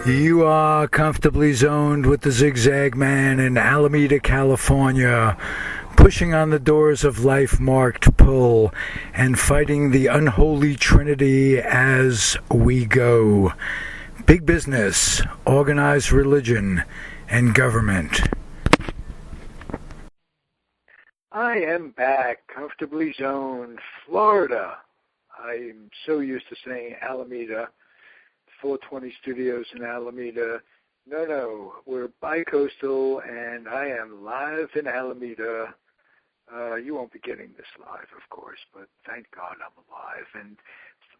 You are comfortably zoned with the Zigzag Man in Alameda, California, pushing on the doors of life marked pull and fighting the Unholy Trinity as we go. Big business, organized religion, and government. I am back, comfortably zoned, Florida. I'm so used to saying Alameda. 420 Studios in Alameda. No, we're bi-coastal, and I am live in Alameda. You won't be getting this live, of course, but thank God I'm alive. And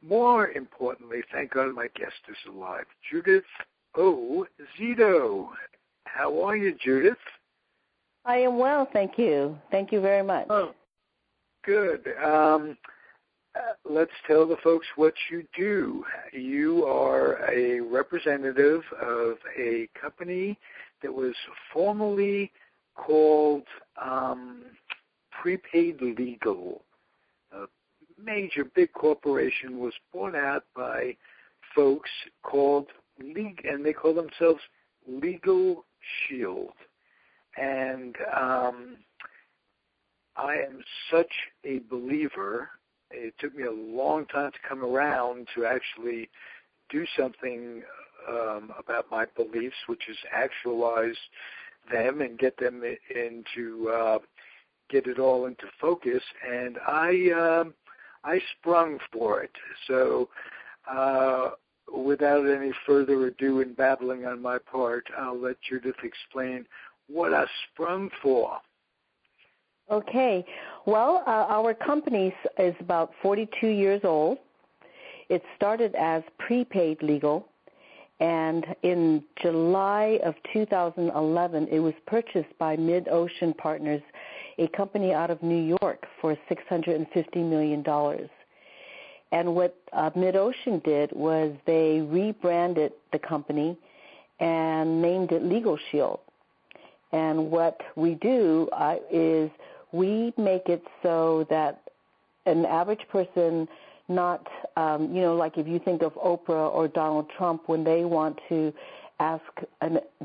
more importantly, thank God my guest is alive, Judith O. Szedo. How are you, Judith? I am well, thank you. Thank you very much. Oh, good. Let's tell the folks what you do. You are a representative of a company that was formerly called Prepaid Legal. A major big corporation was bought out by folks called and they call themselves Legal Shield. And I am such a believer. It took me a long time to come around to actually do something about my beliefs, which is actualize them and get them into get it all into focus. And I sprung for it. So without any further ado and babbling on my part, I'll let Judith explain what I sprung for. Okay. Well, our company is about 42 years old. It started as Prepaid Legal, and in July of 2011, it was purchased by Mid-Ocean Partners, a company out of New York, for $650 million. And what Mid-Ocean did was they rebranded the company and named it Legal Shield. And what we do is we make it so that an average person, not, like if you think of Oprah or Donald Trump, when they want to ask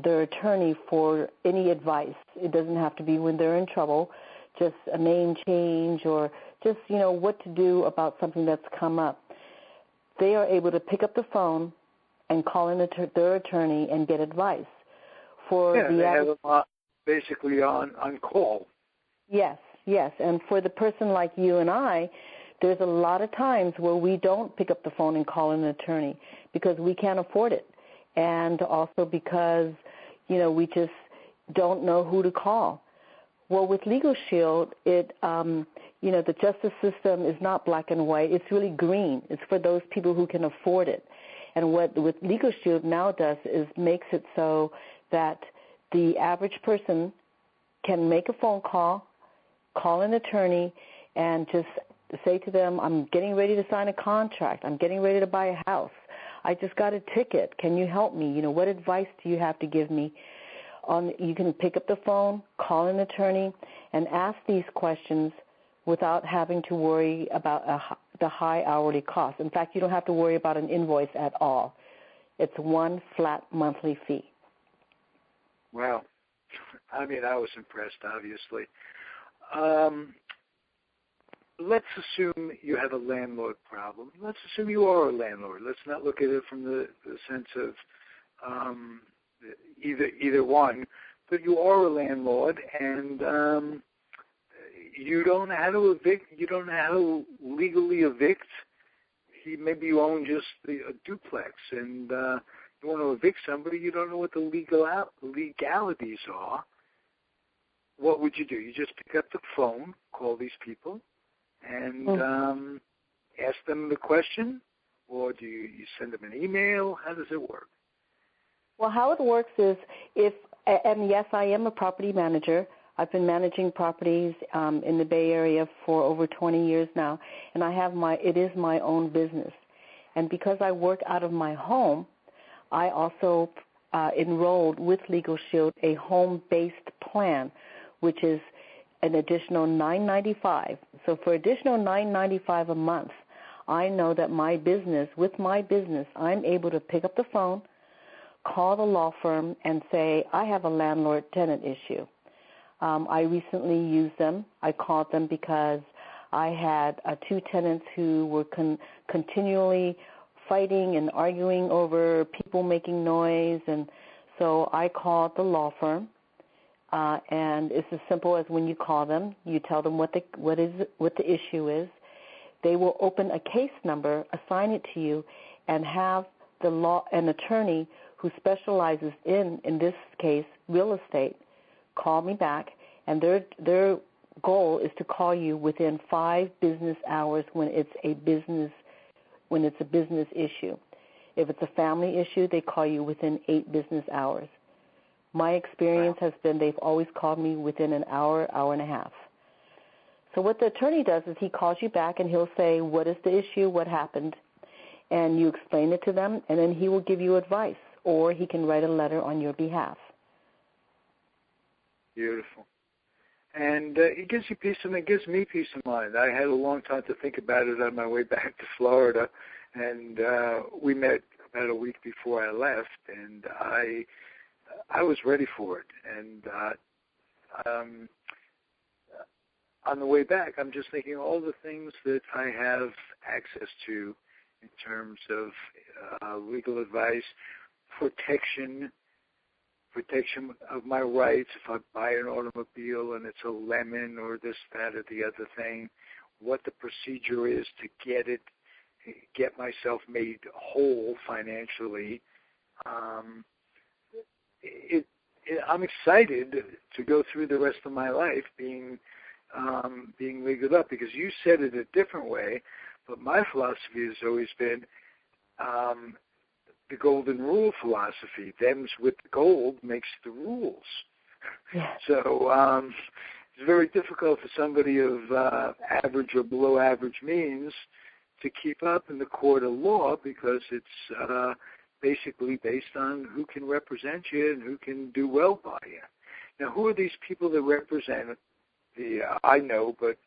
their attorney for any advice, it doesn't have to be when they're in trouble, just a name change or just, what to do about something that's come up. They are able to pick up the phone and call in their attorney and get advice. They have them basically on call. Yes. And for the person like you and I, there's a lot of times where we don't pick up the phone and call an attorney because we can't afford it. And also because, we just don't know who to call. Well, with Legal Shield, the justice system is not black and white. It's really green. It's for those people who can afford it. And what with Legal Shield now does is makes it so that the average person can make a phone call an attorney, and just say to them, I'm getting ready to sign a contract. I'm getting ready to buy a house. I just got a ticket. Can you help me? What advice do you have to give me? You can pick up the phone, call an attorney, and ask these questions without having to worry about the high hourly cost. In fact, you don't have to worry about an invoice at all. It's one flat monthly fee. Wow. I was impressed, obviously. Let's assume you have a landlord problem. Let's assume you are a landlord. Let's not look at it from the sense of either one, but you are a landlord and you don't know how to evict. You don't know how to legally evict. Maybe you own just a duplex and you want to evict somebody. You don't know what the legalities are. What would you do? You just pick up the phone, call these people, and ask them the question, or do you send them an email? How does it work? Well, how it works is and yes, I am a property manager. I've been managing properties in the Bay Area for over 20 years now, and it is my own business. And because I work out of my home, I also enrolled with Legal Shield a home-based plan, which is an additional $9.95. So for additional $9.95 a month, I know that with my business, I'm able to pick up the phone, call the law firm, and say, I have a landlord-tenant issue. I recently used them. I called them because I had 2 tenants who were continually fighting and arguing over people making noise, and so I called the law firm. And it's as simple as when you call them, you tell them what the issue is. They will open a case number, assign it to you, and have an attorney who specializes in this case, real estate, call me back, and their goal is to call you within 5 business hours when it's a business issue. If it's a family issue, they call you within 8 business hours. My experience has been they've always called me within an hour, hour and a half. So what the attorney does is he calls you back and he'll say, what is the issue, what happened, and you explain it to them, and then he will give you advice, or he can write a letter on your behalf. Beautiful. And it gives you peace of mind. It gives me peace of mind. I had a long time to think about it on my way back to Florida, and we met about a week before I left, and I was ready for it. And on the way back, I'm just thinking all the things that I have access to in terms of legal advice, protection of my rights. If I buy an automobile and it's a lemon or this, that, or the other thing, what the procedure is to get myself made whole financially. I'm excited to go through the rest of my life being legaled up, because you said it a different way, but my philosophy has always been the golden rule philosophy. Them's with the gold makes the rules. Yeah. So it's very difficult for somebody of average or below average means to keep up in the court of law, because it's basically based on who can represent you and who can do well by you. Now, who are these people that represent I know, but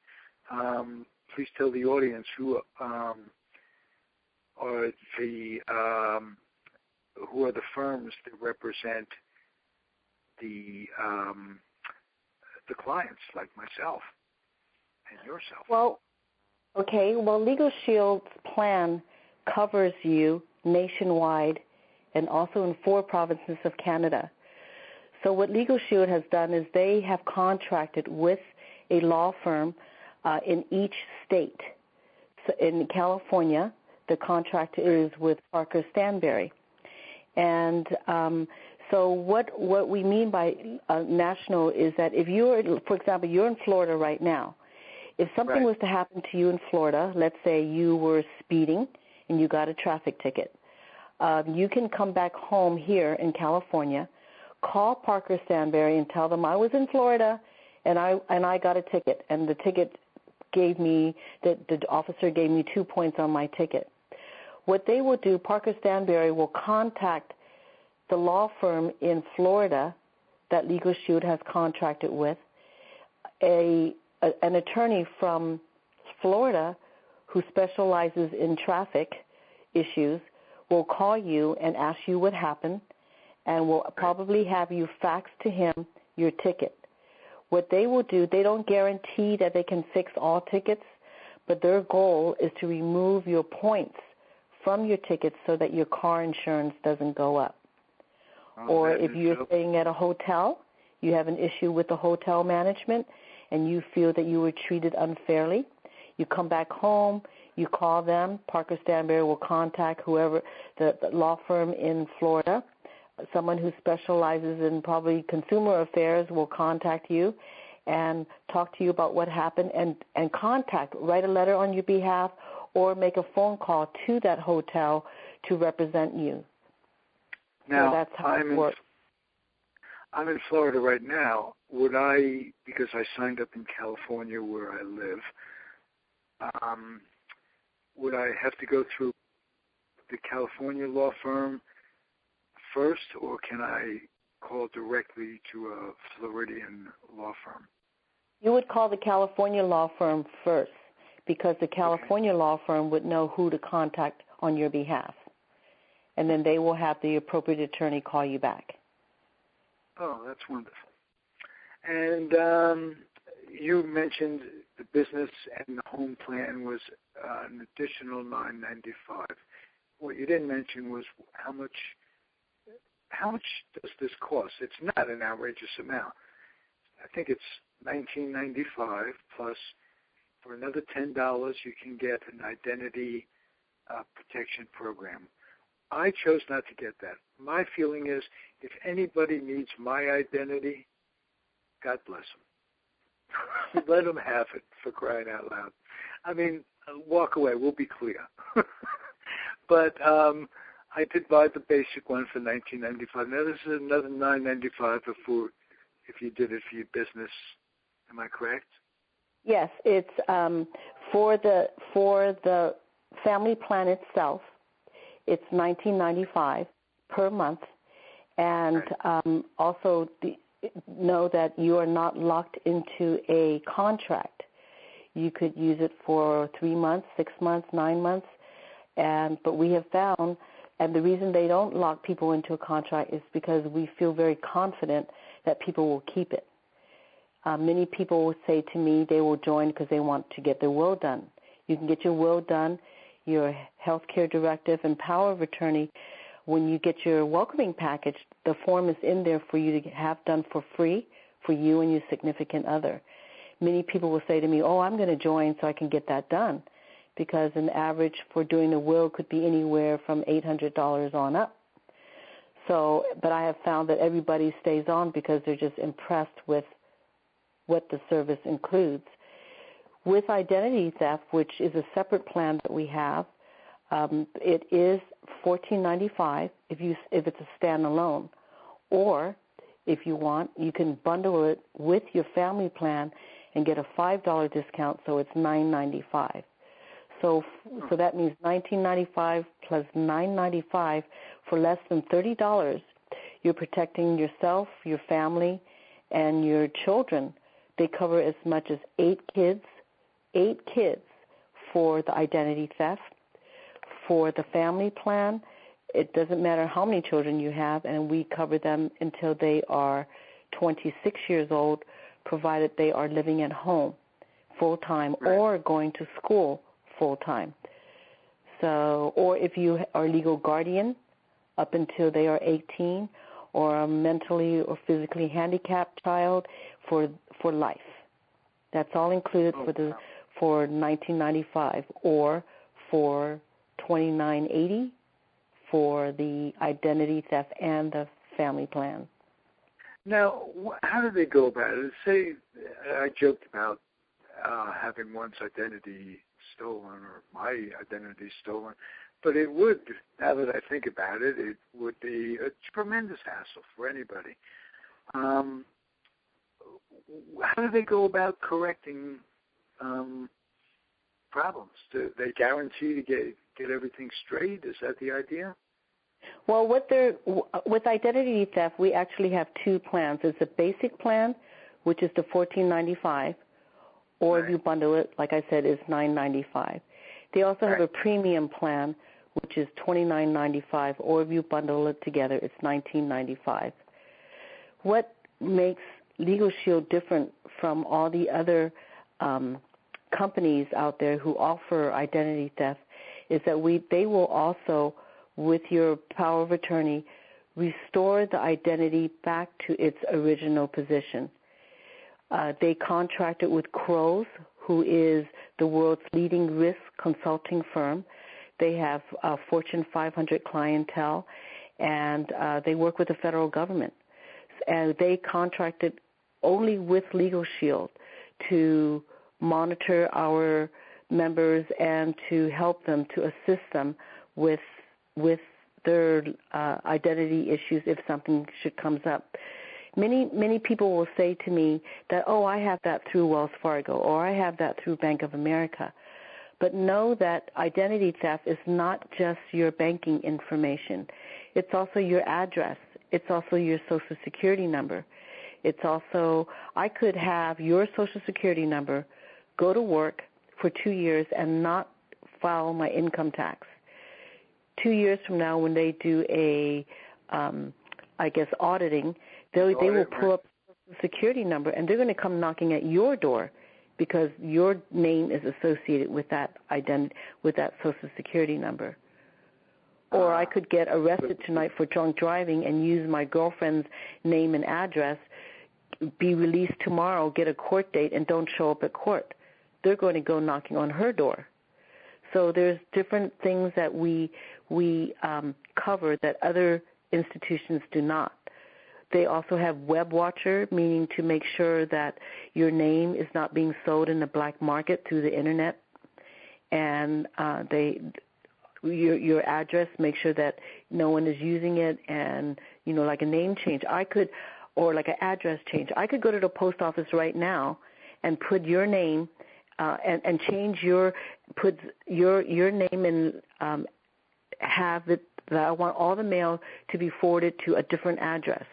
please tell the audience who are the firms that represent the clients like myself and yourself. Well, Legal Shield's plan covers you nationwide and also in 4 provinces of Canada. So what Legal Shield has done is they have contracted with a law firm in each state. So in California, the contract is with Parker Stanberry. And so what we mean by national is that if for example, you're in Florida right now. If something was to happen to you in Florida, let's say you were speeding and you got a traffic ticket, you can come back home here in California, call Parker Stanberry and tell them I was in Florida and I got a ticket, and the ticket gave me, the officer gave me 2 points on my ticket. What they will do, Parker Stanberry will contact the law firm in Florida that Legal Shield has contracted with, an attorney from Florida who specializes in traffic issues will call you and ask you what happened, and will probably have you fax to him your ticket. What they will do, they don't guarantee that they can fix all tickets, but their goal is to remove your points from your tickets so that your car insurance doesn't go up. Or if you're staying at a hotel, you have an issue with the hotel management and you feel that you were treated unfairly, you come back home, you call them, Parker Stanberry will contact whoever, the law firm in Florida. Someone who specializes in probably consumer affairs will contact you and talk to you about what happened and write a letter on your behalf or make a phone call to that hotel to represent you. Now, so that's how it works. I'm in Florida right now. Would I, because I signed up in California where I live, would I have to go through the California law firm first, or can I call directly to a Floridian law firm? You would call the California law firm first, because the California law firm would know who to contact on your behalf. And then they will have the appropriate attorney call you back. Oh, that's wonderful. And you mentioned the business and the home plan was an additional $9.95. What you didn't mention was how much does this cost? It's not an outrageous amount. I think it's $19.95 plus for another $10 you can get an identity protection program. I chose not to get that. My feeling is if anybody needs my identity, God bless them. Let them have it, for crying out loud. I mean, walk away. We'll be clear. But I did buy the basic one for $19.95. Now this is another $9.95 if you did it for your business. Am I correct? Yes, it's for the family plan itself. It's $19.95 per month, and also know that you are not locked into a contract. You could use it for 3 months, 6 months, 9 months, but we have found, and the reason they don't lock people into a contract is because we feel very confident that people will keep it. Many people will say to me they will join because they want to get their will done. You can get your will done, your health care directive, and power of attorney. When you get your welcoming package, the form is in there for you to have done for free for you and your significant other. Many people will say to me, oh, I'm going to join so I can get that done, because an average for doing a will could be anywhere from $800 on up. So, but I have found that everybody stays on because they're just impressed with what the service includes. With identity theft, which is a separate plan that we have, it is $14.95 if it's a standalone, or if you want, you can bundle it with your family plan and get a $5 discount, so it's $9.95. So that means $19.95 plus $9.95 for less than $30. You're protecting yourself, your family, and your children. They cover as much as 8 kids for the identity theft. For the family plan, it doesn't matter how many children you have, and we cover them until they are 26 years old, provided they are living at home full-time or going to school full-time. So, or if you are a legal guardian up until they are 18, or a mentally or physically handicapped child for life. That's all included for $19.95, or for $29.80 for the identity theft and the family plan. Now, how do they go about it? Say, I joked about having one's identity stolen or my identity stolen, but it would, now that I think about it, it would be a tremendous hassle for anybody. How do they go about correcting problems? Do they guarantee to get everything straight? Is that the idea? Well, with identity theft, we actually have 2 plans. There's a basic plan, which is the $14.95, or if you bundle it, like I said, is $9.95. They also have a premium plan, which is $29.95, or if you bundle it together, it's $19.95. What makes Legal Shield different from all the other companies out there who offer identity theft is that they will also, with your power of attorney, restore the identity back to its original position. They contracted with Crows, who is the world's leading risk consulting firm. They have Fortune 500 clientele, and they work with the federal government. And they contracted only with Legal Shield to monitor our members and to help them, to assist them with their identity issues if something comes up. Many people will say to me that, oh, I have that through Wells Fargo, or I have that through Bank of America. But know that identity theft is not just your banking information. It's also your address. It's also your Social Security number. It's also, I could have your Social Security number, go to work for 2 years and not file my income tax. 2 years from now, when they do a, auditing, they will pull up the Social Security number, and they're going to come knocking at your door because your name is associated with that with that Social Security number. Or I could get arrested tonight for drunk driving and use my girlfriend's name and address, be released tomorrow, get a court date, and don't show up at court. They're going to go knocking on her door. So there's different things that we cover that other institutions do not. They also have Web Watcher, meaning to make sure that your name is not being sold in the black market through the Internet. And your address, make sure that no one is using it, and, like a name change. Or like an address change. I could go to the post office right now and put your name and change put your name and have it that I want all the mail to be forwarded to a different address.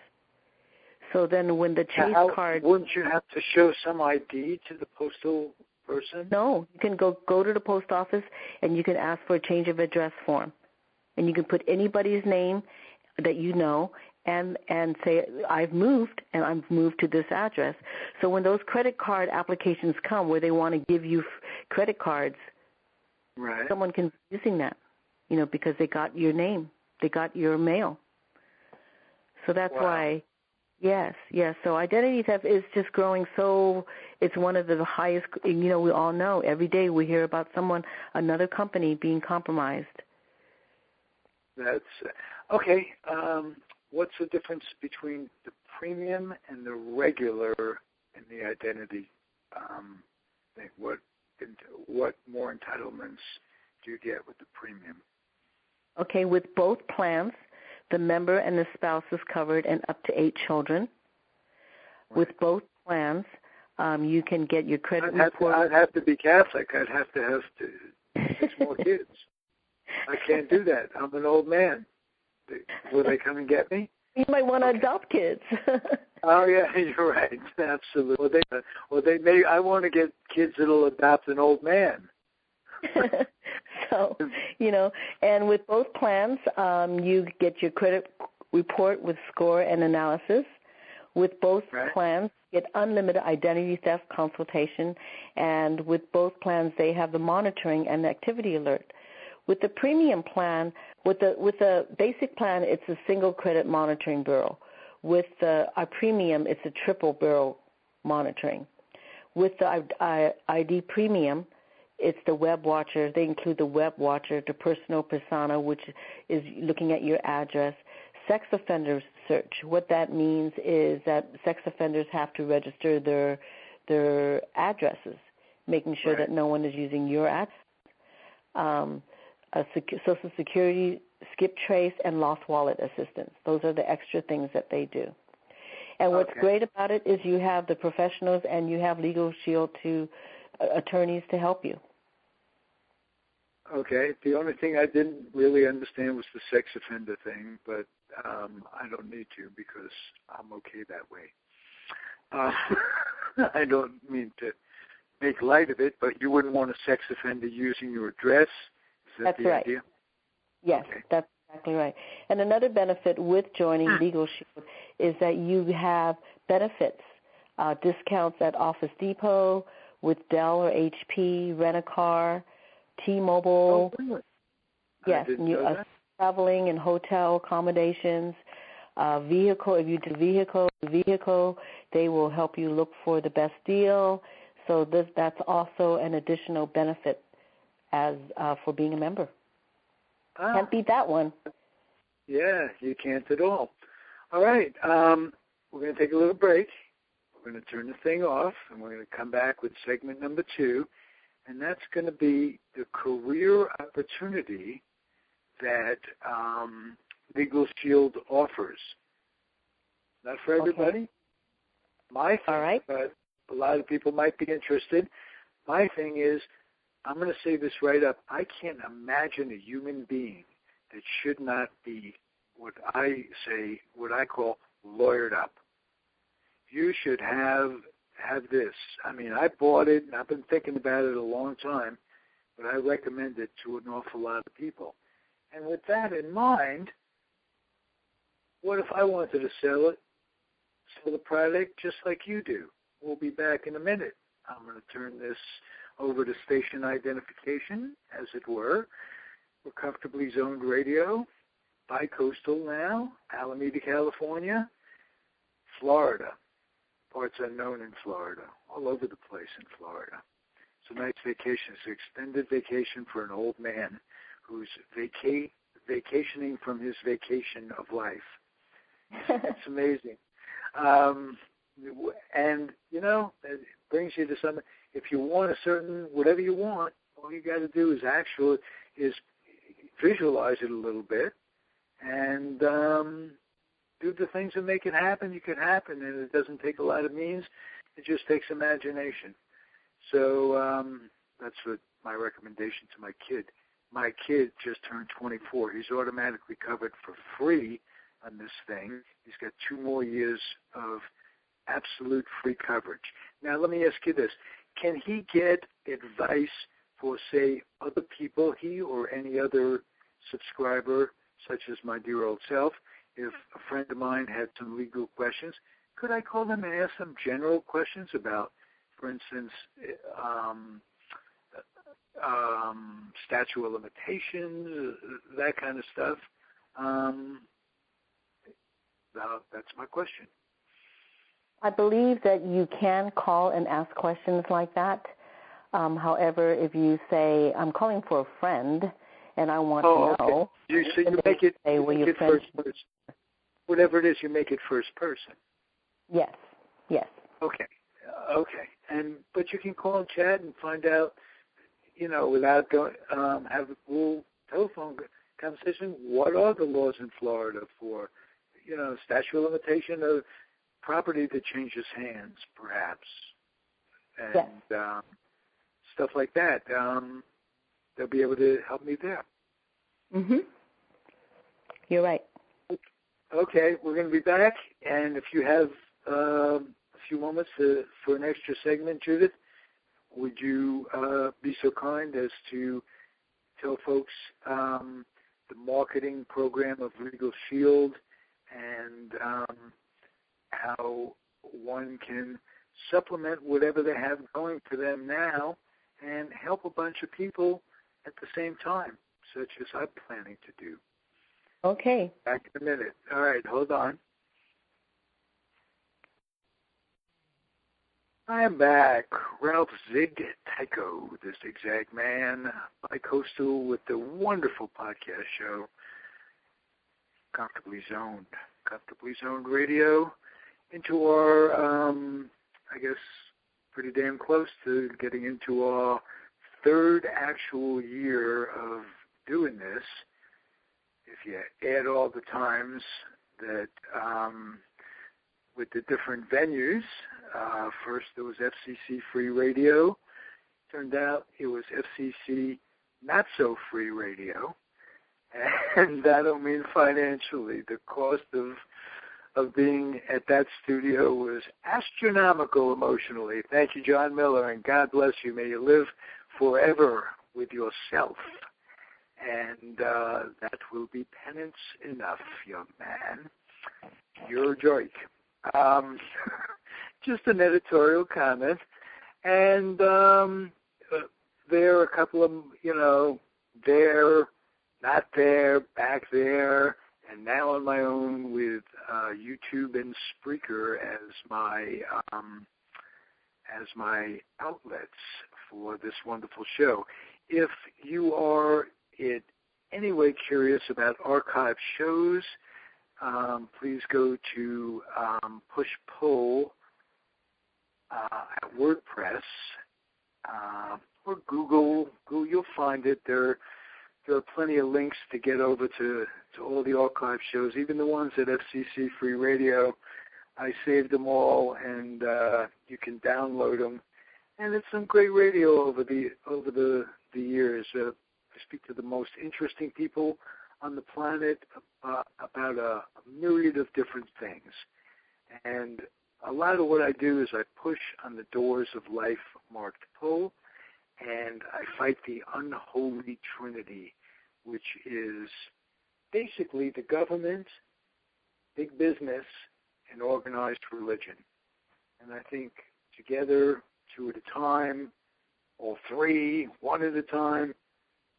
So then when the chase card... Wouldn't you have to show some ID to the postal person? No, you can go to the post office and you can ask for a change of address form. And you can put anybody's name that you know and say, I've moved, and I've moved to this address. So when those credit card applications come where they want to give you credit cards, right, someone can be using that, because they got your name. They got your mail. So that's why, yes. So identity theft is just growing so, it's one of the highest, we all know. Every day we hear about another company being compromised. That's, okay. What's the difference between the premium and the regular in the identity thing? What more entitlements do you get with the premium? Okay, with both plans, the member and the spouse is covered and up to 8 children. Right. With both plans, you can get your credit report. I'd have to be Catholic. I'd have to have 6 more kids. I can't do that. I'm an old man. Will they come and get me? You might want to adopt kids. Oh yeah, you're right. Absolutely. Well, they may. I want to get kids that'll adopt an old man. So, and with both plans, you get your credit report with score and analysis. With both plans, you get unlimited identity theft consultation, and with both plans, they have the monitoring and the activity alert. With the premium plan, with the basic plan, it's a single credit monitoring bureau. With our premium, it's a triple bureau monitoring. With the ID premium, it's the Web Watcher. They include the Web Watcher, the personal persona, which is looking at your address. Sex offenders search. What that means is that sex offenders have to register their addresses, making sure that no one is using your address. Social Security, skip trace, and lost wallet assistance. Those are the extra things that they do. And what's great about it is you have the professionals and you have Legal Shield attorneys to help you. Okay. The only thing I didn't really understand was the sex offender thing, but I don't need to because I'm okay that way. I don't mean to make light of it, but you wouldn't want a sex offender using your address. That's right. Idea? Yes, that's exactly right. And another benefit with joining Legal Shield is that you have benefits, discounts at Office Depot, with Dell or HP, Rent-A-Car, T-Mobile. Oh, really? Yes, traveling and hotel accommodations, vehicle. If you do vehicle, they will help you look for the best deal. So that's also an additional benefit as for being a member. Oh. Can't beat that one. Yeah, you can't at all. All right, we're going to take a little break. We're going to turn the thing off, and we're going to come back with segment number 2, and that's going to be the career opportunity that Legal Shield offers. Not for everybody. My thing, but a lot of people might be interested. My thing is, I'm going to say this right up. I can't imagine a human being that should not be what I call lawyered up. You should have this. I mean, I bought it, and I've been thinking about it a long time, but I recommend it to an awful lot of people. And with that in mind, what if I wanted to sell the product just like you do? We'll be back in a minute. I'm going to turn this over to station identification, as it were. We're Comfortably Zoned Radio, bi-coastal now, Alameda, California, Florida. Parts unknown in Florida, all over the place in Florida. It's a nice vacation. It's an extended vacation for an old man who's vacationing from his vacation of life. It's amazing. And, you know, it brings you to something. If you want whatever you want, all you got to do is visualize it a little bit and do the things that make it happen. You can happen, and it doesn't take a lot of means. It just takes imagination. So that's what my recommendation to my kid. My kid just turned 24. He's automatically covered for free on this thing. He's got 2 more years of absolute free coverage. Now, let me ask you this. Can he get advice for, say, other people, he or any other subscriber, such as my dear old self? If a friend of mine had some legal questions, could I call them and ask them general questions about, for instance, statute of limitations, that kind of stuff? That's my question. I believe that you can call and ask questions like that. However, if you say, I'm calling for a friend and I want to know. You make it first person. Whatever it is, you make it first person. Yes. Okay. But you can call and chat and find out, you know, without going, have a full telephone conversation. What are the laws in Florida for, you know, statute of limitation of property that changes hands, perhaps, and stuff like that. They'll be able to help me there. You're right. Okay, we're going to be back, and if you have a few moments for an extra segment, Judith, would you be so kind as to tell folks the marketing program of Legal Shield and how one can supplement whatever they have going for them now and help a bunch of people at the same time, such as I'm planning to do. Okay. Back in a minute. All right, hold on. I am back. Ralph Zig Tyko, the Zigzag Man, bi-coastal with the wonderful podcast show, Comfortably Zoned Radio, into our, I guess, pretty damn close to getting into our 3rd actual year of doing this. If you add all the times that with the different venues, first there was FCC Free Radio. Turned out it was FCC Not So Free Radio. And I don't mean financially. The cost of being at that studio was astronomical emotionally. Thank you, John Miller, and God bless you. May you live forever with yourself. And that will be penance enough, young man. You're a jerk. Just an editorial comment. And there are a couple of, you know, there, not there, back there, and now on my own with YouTube and Spreaker as my outlets for this wonderful show. If you are in any way curious about archive shows, please go to push-pull at WordPress or Google. You'll find it. There are plenty of links to get over to all the archive shows, even the ones at FCC Free Radio. I saved them all, and you can download them. And it's some great radio over the years. I speak to the most interesting people on the planet about a myriad of different things. And a lot of what I do is I push on the doors of life marked pull, and I fight the Unholy Trinity, which is basically the government, big business, and organized religion. And I think together, two at a time, all three, one at a time,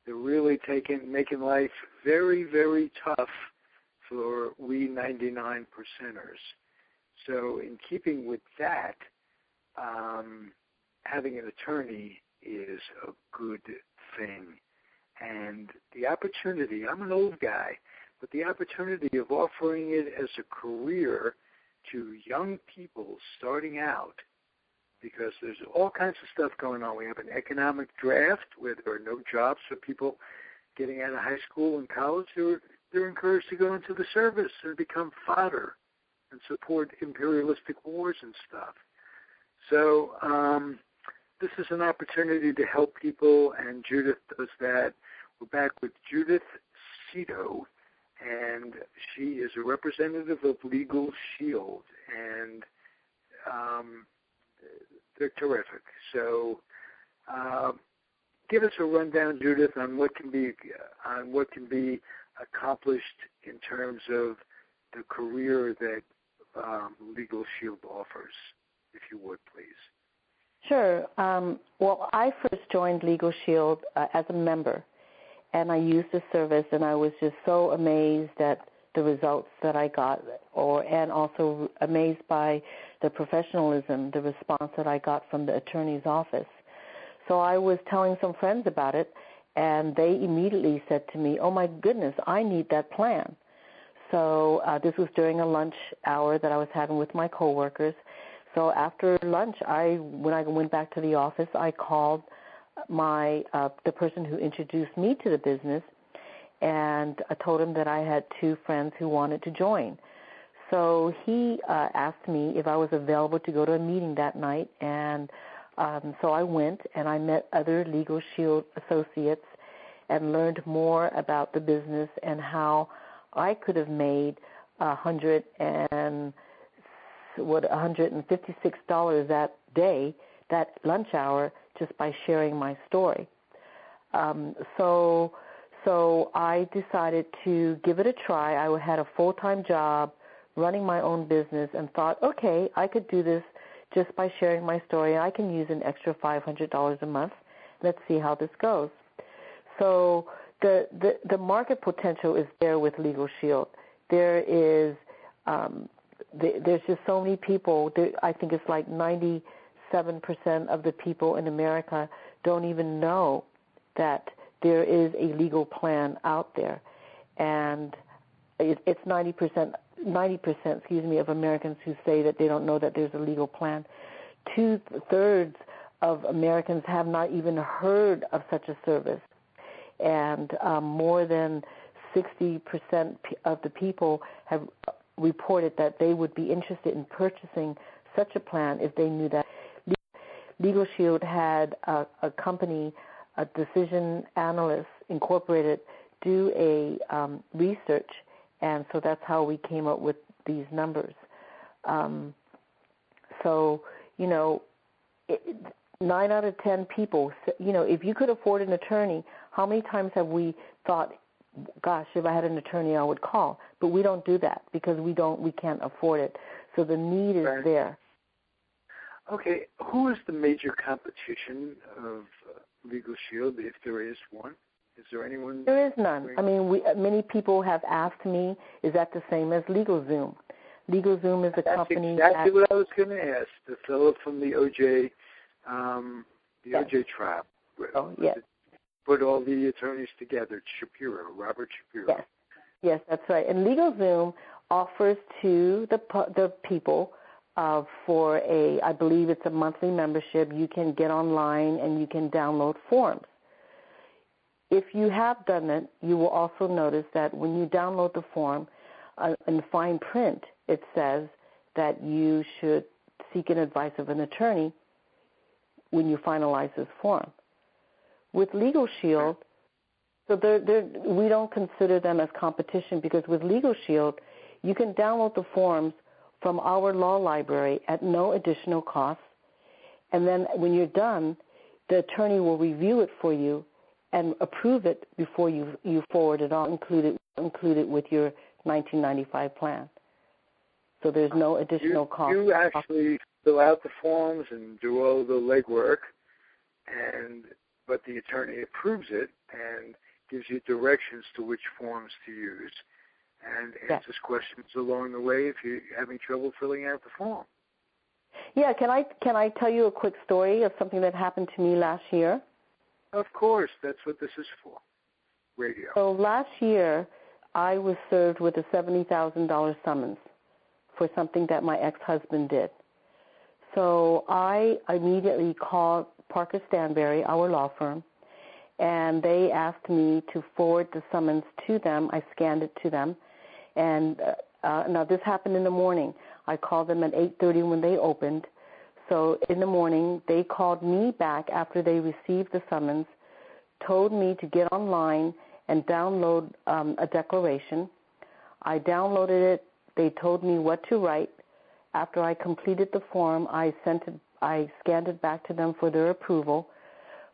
they're really making life very, very tough for we 99 percenters. So in keeping with that, having an attorney is a good thing. And the opportunity, I'm an old guy, but the opportunity of offering it as a career to young people starting out, because there's all kinds of stuff going on. We have an economic draft where there are no jobs for people getting out of high school and college. They're encouraged to go into the service and become fodder and support imperialistic wars and stuff. So this is an opportunity to help people, and Judith does that. We're back with Judith Szedo, and she is a representative of Legal Shield, and they're terrific. So give us a rundown, Judith, on what can be accomplished in terms of the career that Legal Shield offers, if you would, please. Sure. Well, I first joined Legal Shield as a member, and I used the service, and I was just so amazed at the results that I got, and also amazed by the professionalism, the response that I got from the attorney's office. So I was telling some friends about it, and they immediately said to me, "Oh my goodness, I need that plan." So this was during a lunch hour that I was having with my coworkers. So after lunch, when I went back to the office, I called the person who introduced me to the business, and I told him that I had two friends who wanted to join. So he asked me if I was available to go to a meeting that night, and so I went, and I met other Legal Shield associates and learned more about the business and how I could have made $156 that day, that lunch hour, just by sharing my story. So I decided to give it a try. I had a full-time job running my own business and thought, okay, I could do this just by sharing my story. I can use an extra $500 a month. Let's see how this goes. So the market potential is there with Legal Shield. There's just so many people. I think it's like 97% of the people in America don't even know that there is a legal plan out there, and it's 90% of Americans who say that they don't know that there's a legal plan. 2/3 of Americans have not even heard of such a service, and more than 60% of the people have reported that they would be interested in purchasing such a plan if they knew that. Legal Shield had a company, a Decision Analyst Incorporated, do a research, and so that's how we came up with these numbers. So, 9 out of 10 people, if you could afford an attorney, how many times have we thought, gosh, if I had an attorney, I would call? But we don't do that because we can't afford it. So the need is there. Okay, who is the major competition of Legal Shield, if there is one? Is there anyone? There is none. I mean, many people have asked me, is that the same as LegalZoom? LegalZoom is a company. That's exactly what I was going to ask. The fellow from the OJ, OJ trial. Oh, yes. Put all the attorneys together. Robert Shapiro. Yes, that's right. And LegalZoom offers to the people for I believe it's a monthly membership. You can get online and you can download forms. If you have done it, you will also notice that when you download the form, in fine print, it says that you should seek an advice of an attorney when you finalize this form. With Legal Shield, So we don't consider them as competition, because with Legal Shield, you can download the forms from our law library at no additional cost. And then when you're done, the attorney will review it for you and approve it before you forward it on, include it with your 1995 plan. So there's no additional cost. You actually fill out the forms and do all the legwork, but the attorney approves it and gives you directions to which forms to use and answers questions along the way if you're having trouble filling out the form. Yeah, can I tell you a quick story of something that happened to me last year? Of course, that's what this is for, radio. So last year, I was served with a $70,000 summons for something that my ex-husband did. So I immediately called Parker Stanberry, our law firm, and they asked me to forward the summons to them. I scanned it to them. And now this happened in the morning. I called them at 8:30 when they opened. So in the morning, they called me back after they received the summons, told me to get online and download a declaration. I downloaded it. They told me what to write. After I completed the form, I scanned it back to them for their approval.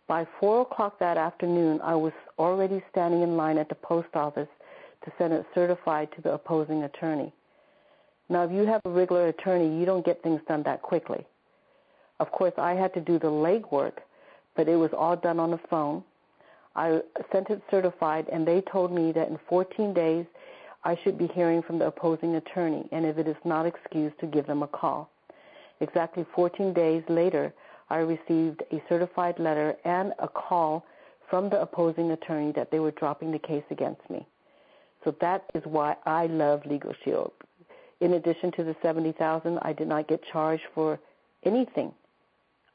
By 4 o'clock that afternoon, I was already standing in line at the post office to send it certified to the opposing attorney. Now, if you have a regular attorney, you don't get things done that quickly. Of course, I had to do the legwork, but it was all done on the phone. I sent it certified, and they told me that in 14 days, I should be hearing from the opposing attorney, and if it is not excused, to give them a call. Exactly 14 days later, I received a certified letter and a call from the opposing attorney that they were dropping the case against me. So that is why I love Legal Shield. In addition to the $70,000, I did not get charged for anything.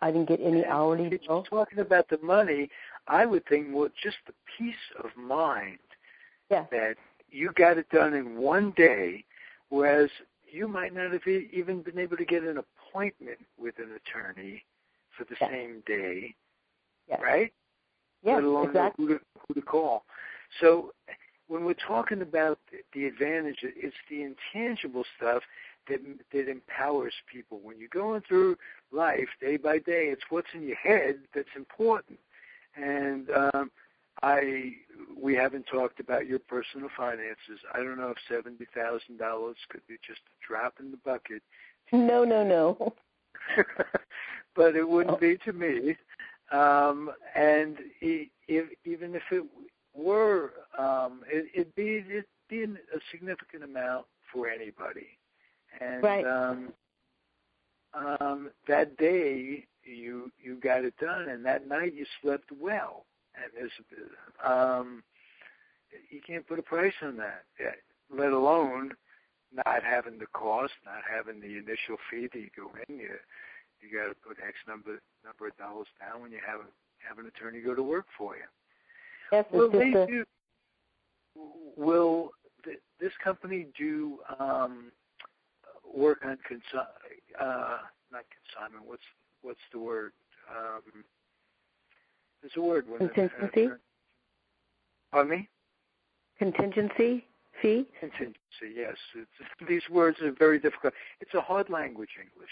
I didn't get any hourly bill. Talking about the money, I would think, well, just the peace of mind that you got it done in one day, whereas you might not have even been able to get an appointment with an attorney for the same day, right? Yes, let alone exactly. know who to call. So when we're talking about the advantage, it's the intangible stuff that empowers people. When you're going through life day by day, it's what's in your head that's important. And we haven't talked about your personal finances. I don't know if $70,000 could be just a drop in the bucket. No. But it wouldn't be to me. And even if it were, it'd be a significant amount for anybody. And that day you got it done, and that night you slept well. And you can't put a price on that, let alone not having the cost, not having the initial fee that you go in. You got to put X number of dollars down when you have an attorney go to work for you. Yes, will this company do work on not consignment? What's the word? There's a word when contingency. Pardon me? Contingency fee. Contingency, yes. These words are very difficult. It's a hard language, English,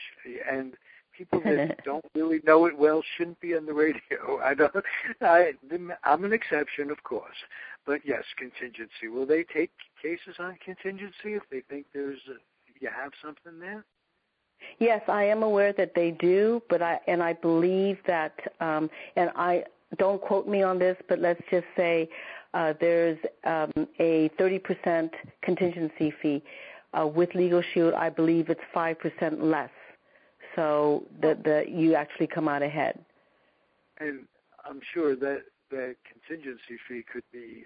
and people that don't really know it well shouldn't be on the radio. I'm an exception, of course, but yes, contingency. Will they take cases on contingency if they think you have something there? Yes, I am aware that they do, but I believe that, and I don't quote me on this, but let's just say there's a 30% contingency fee. With Legal Shield, I believe it's 5% less, so that you actually come out ahead. And I'm sure that the contingency fee could be,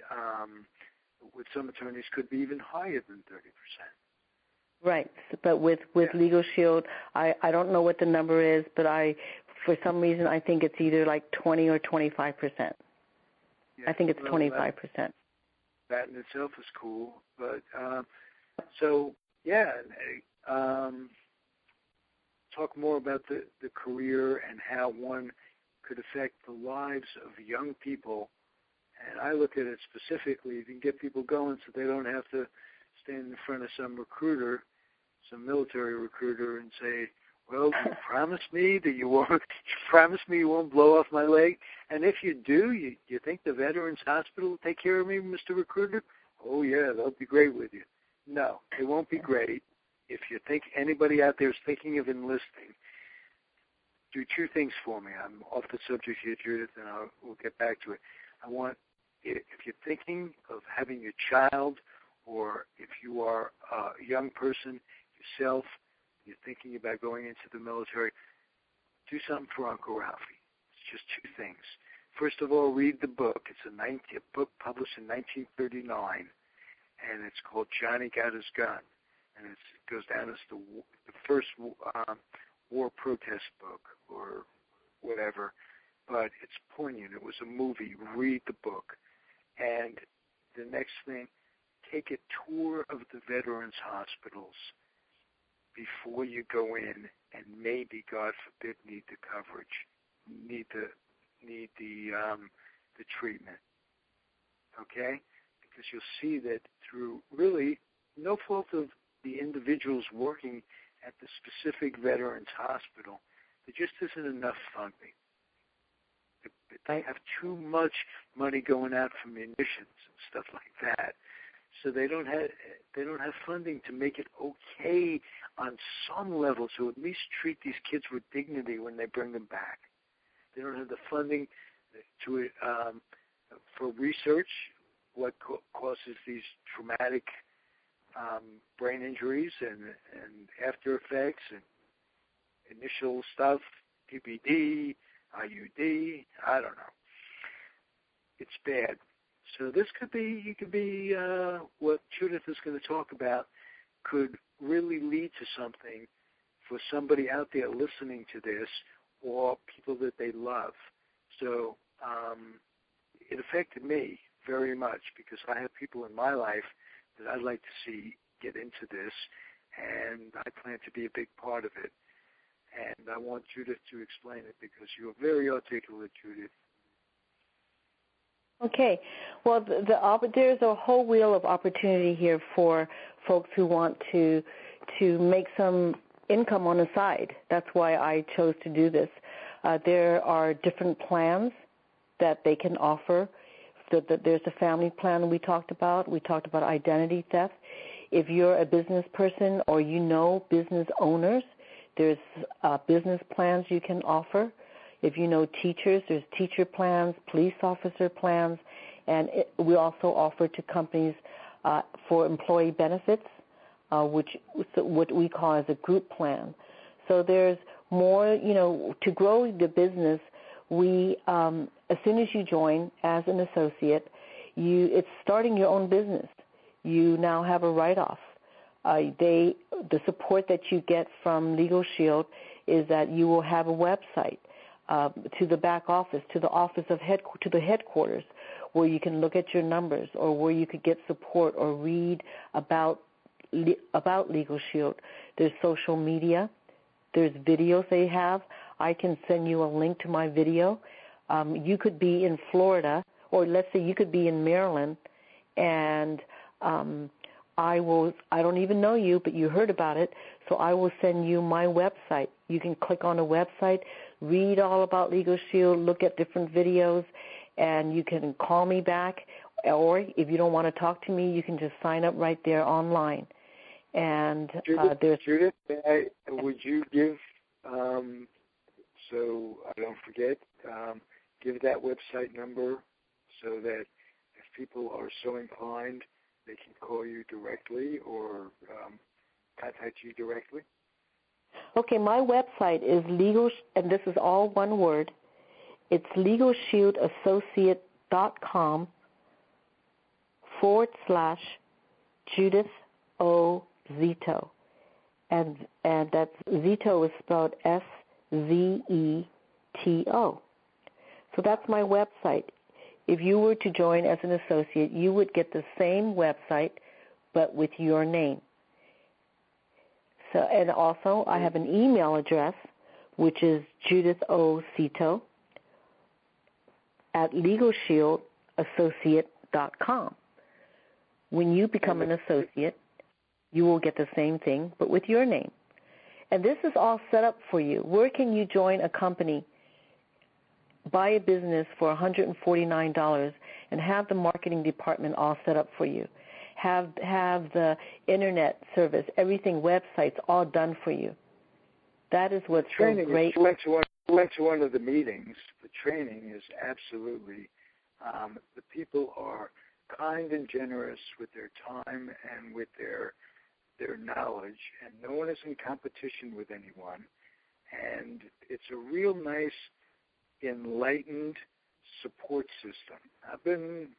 with some attorneys, could be even higher than 30%. Right, but with Legal Shield, I don't know what the number is, but for some reason, I think it's either like 20 or 25%. I think it's 25%. That in itself is cool, but talk more about the career and how one could affect the lives of young people And I look at it specifically, you can get people going so they don't have to stand in front of some recruiter, some military recruiter, and say, well, you promise me that you won't blow off my leg? And if you do, you think the Veterans Hospital will take care of me, Mr. Recruiter? Oh, yeah, they'll be great with you. No, they won't be great. If you think anybody out there is thinking of enlisting, do two things for me. I'm off the subject here, Judith, and we'll get back to it. I want, if you're thinking of having a child, or if you are a young person yourself, you're thinking about going into the military, do something for Uncle Ralphie. It's just two things. First of all, read the book. It's a book published in 1939, and it's called Johnny Got His Gun. And it goes down as the first war protest book or whatever, but it's poignant. It was a movie. Read the book. And the next thing, take a tour of the veterans' hospitals before you go in, and maybe, God forbid, need the coverage, need the treatment. Okay? Because you'll see that through really no fault of the individuals working at the specific veterans hospital, there just isn't enough funding. They have too much money going out for munitions and stuff like that. So they don't have funding to make it okay on some level, so at least treat these kids with dignity when they bring them back. They don't have the funding to for research, what causes these traumatic brain injuries and after effects and initial stuff, PPD, IUD, I don't know. It's bad. So this could be what Judith is going to talk about could really lead to something for somebody out there listening to this or people that they love. So it affected me very much because I have people in my life that I'd like to see get into this, and I plan to be a big part of it. And I want Judith to explain it because you're very articulate, Judith. Okay. Well, there's a whole wheel of opportunity here for folks who want to make some income on the side. That's why I chose to do this. There are different plans that they can offer. There's a family plan we talked about. We talked about identity theft. If you're a business person or you know business owners, there's business plans you can offer. If you know teachers, there's teacher plans, police officer plans, and we also offer to companies for employee benefits, what we call as a group plan. So there's more, to grow the business. We, as soon as you join as an associate, it's starting your own business. You now have a write-off. The support that you get from Legal Shield is that you will have a website to the back office, to the headquarters, where you can look at your numbers, or where you could get support or read about Legal Shield. There's social media. There's videos they have. I can send you a link to my video. You could be in Florida, or let's say you could be in Maryland, and I don't even know you, but you heard about it, so I will send you my website. You can click on the website, read all about Legal Shield, look at different videos, and you can call me back, or if you don't want to talk to me, you can just sign up right there online. And Judith, would you give, so I don't forget, give that website number so that if people are so inclined, they can call you directly or contact you directly? Okay, my website is and this is all one word. It's legalshieldassociate.com/Judith O. Zito. And that's Zito is spelled S-Z-E-T-O. So that's my website. If you were to join as an associate, you would get the same website, but with your name. So, and also, I have an email address, which is Judith O. Szedo at Legal Shield, legalshieldassociate.com. When you become an associate, you will get the same thing, but with your name. And this is all set up for you. Where can you join a company, buy a business for $149, and have the marketing department all set up for you? Have the internet service, everything, websites, all done for you. That is what's so great. Went to one of the meetings. The training is absolutely, the people are kind and generous with their time and with their knowledge, and no one is in competition with anyone. And it's a real nice, enlightened support system. I've been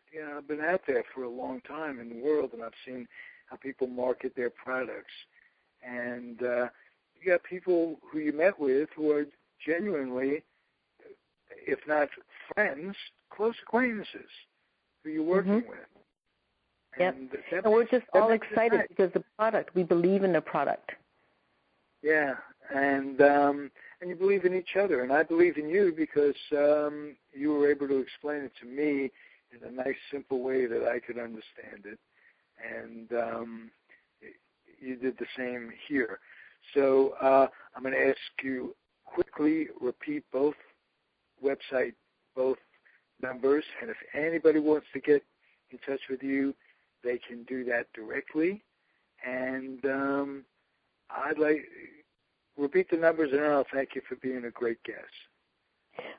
out there for a long time in the world, and I've seen how people market their products. And you got people who you met with who are genuinely, if not friends, close acquaintances who you're working with. Yep. And we're just all excited because the product, we believe in the product. Yeah, and you believe in each other, and I believe in you because you were able to explain it to me in a nice, simple way that I could understand it, and you did the same here. So I'm going to ask you quickly repeat both numbers, and if anybody wants to get in touch with you, they can do that directly. And I'd like repeat the numbers, and I'll thank you for being a great guest.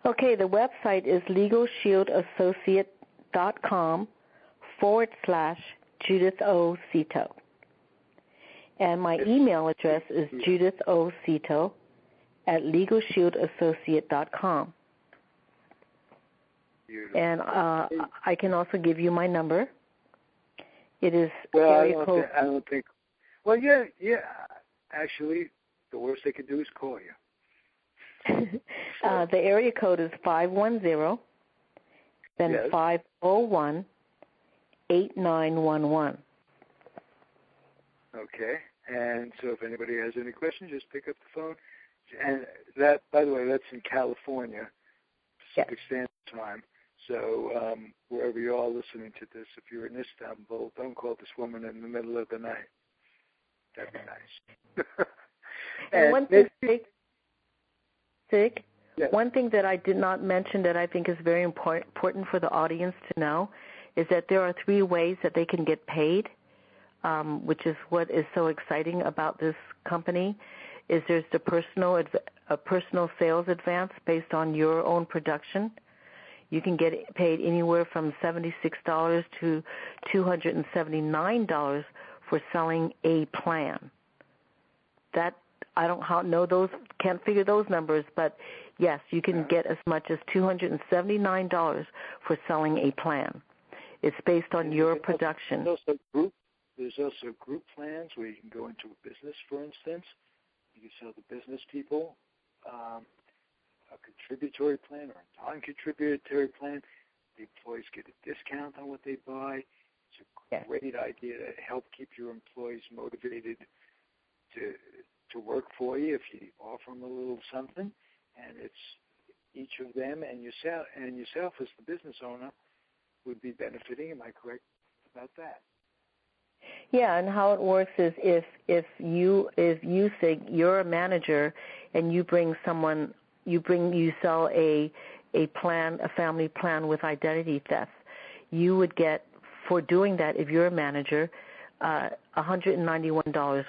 Okay, the website is legalshieldassociate.com/Judith O. Szedo. And my email address is judithocito@legalshieldassociate.com. Beautiful. And I can also give you my number. It is area code. I don't think. Well, yeah. Actually, the worst they could do is call you. The area code is 510, then 501-8911. Okay. And so if anybody has any questions, just pick up the phone. And that, by the way, that's in California, Pacific Standard Time. So wherever you are listening to this, if you're in Istanbul, don't call this woman in the middle of the night. That'd be nice. and one thing, Zig, one thing that I did not mention that I think is very important for the audience to know is that there are 3 ways that they can get paid, which is what is so exciting about this company. Is there's the personal sales advance based on your own production. You can get paid anywhere from $76 to $279 for selling a plan. That I don't know those, can't figure those numbers, but yes, you can get as much as $279 for selling a plan. It's based on your production. There's also group plans where you can go into a business, for instance. You can sell to business people a contributory plan or a non-contributory plan. The employees get a discount on what they buy. It's a great idea to help keep your employees motivated to work for you if you offer them a little something. And it's each of them and yourself as the business owner would be benefiting. Am I correct about that? Yeah, and how it works is if you say you're a manager and you sell a plan, a family plan with identity theft, you would get, for doing that, if you're a manager, $191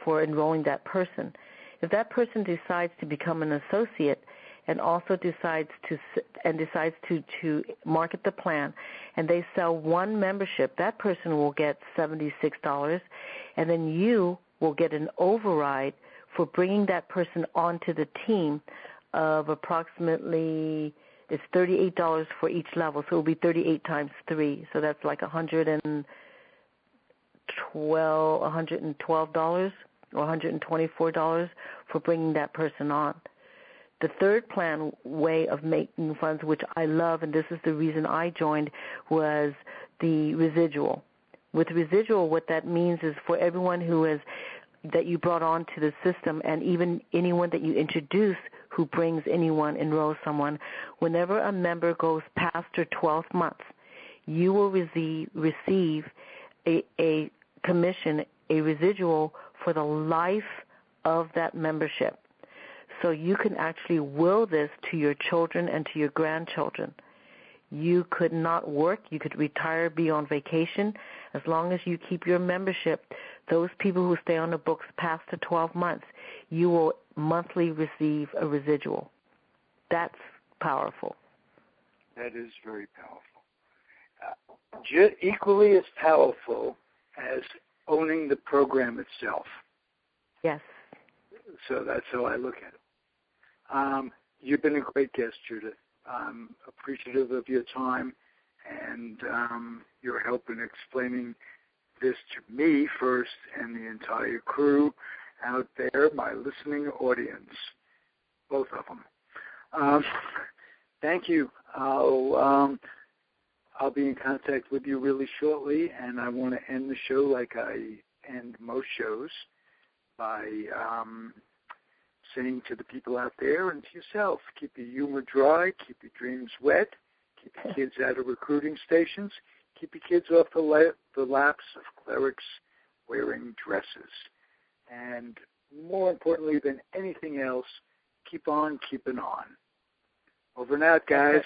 for enrolling that person. If that person decides to become an associate and also decides to market the plan, and they sell one membership, that person will get $76, and then you will get an override for bringing that person onto the team of approximately, it's $38 for each level, so it will be 38 times 3, so that's like $112 or $124 for bringing that person on. The third plan way of making funds, which I love, and this is the reason I joined, was the residual. With residual, what that means is for everyone that you brought on to the system, and even anyone that you introduce who brings enrolls someone, whenever a member goes past their 12th month, you will receive a commission, a residual for the life of that membership. So you can actually will this to your children and to your grandchildren. You could not work, you could retire, be on vacation. As long as you keep your membership, those people who stay on the books past the 12 months, you will monthly receive a residual. That's powerful. That is very powerful. Equally as powerful as owning the program itself. Yes. So that's how I look at it. You've been a great guest, Judith. I'm appreciative of your time and your help in explaining this to me first and the entire crew out there, my listening audience, both of them. Thank you. I'll be in contact with you really shortly, and I want to end the show like I end most shows by saying to the people out there and to yourself, keep your humor dry, keep your dreams wet, keep your kids out of recruiting stations, keep your kids off the laps of clerics wearing dresses. And more importantly than anything else, keep on keeping on. Over and out, guys.